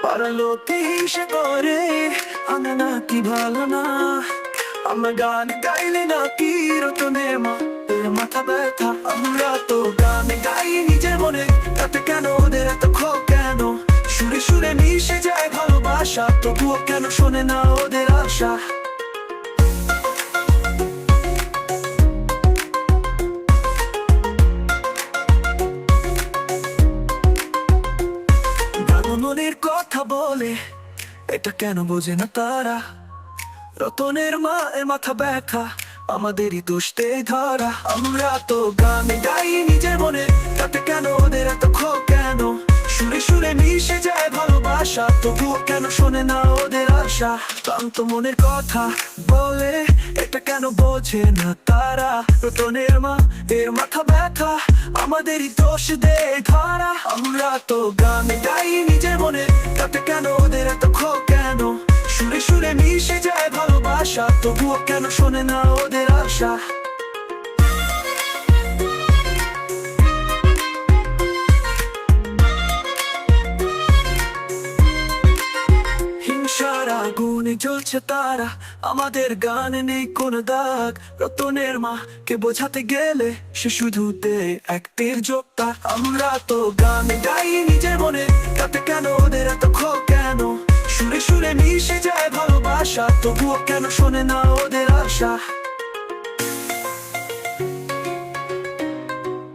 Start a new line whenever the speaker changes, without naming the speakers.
পারালো সে করে আনা না কি ভালো না। আমরা গান গাইলে না কি রতনের মা এর মাথা ব্যথা। আমরা তো গান গাই নিজের মনে, তাতে কেন ওদের এত ক্ষোভ কেন? সুরে সুরে মিশে যায় ভালোবাসা, তবুও কেন শোনে না ওদের আশা? মনের কথা বলে, এটা কেন বোঝে না তারা? রতনের মা এর মাথা ব্যথা, আমাদেরই দোষে ধরা। আমরা তো গান গাই নিজের মনে, তাতে কেন ওদের এত ক্ষোভ কেন? সুরে সুরে মিশে যায় ভালোবাসা, তবুও কেন শোনে না ওদের আশা? ক্লান্ত মনের কথা বলে, এটা কেন বোঝে না তারা? রতনের মা এর মাথা ব্যথা, আমাদেরই দোষ দে ধরা। আমরা তো গান গাই নিজের মনে, তাতে কেন ওদের এত ক্ষোভ কেন? সুরে সুরে মিশে যায় ভালোবাসা, তবুও কেন শোনে না ওদের আশা? হিংসার আগুনে জ্বলছে তারা, আমাদের গানে নেই কোনো দাগ। রতনের মাকে বোঝাতে গেলে সে শুধু দেয় এক তীর যোগতা। আমরা তো গান গাই নিজের মনে, তাতে কেন ওদের এত ক্ষোভ কেন? সুরে সুরে মিশে যায় ভালোবাসা, তবুও কেন শোনে না ওদের আশা?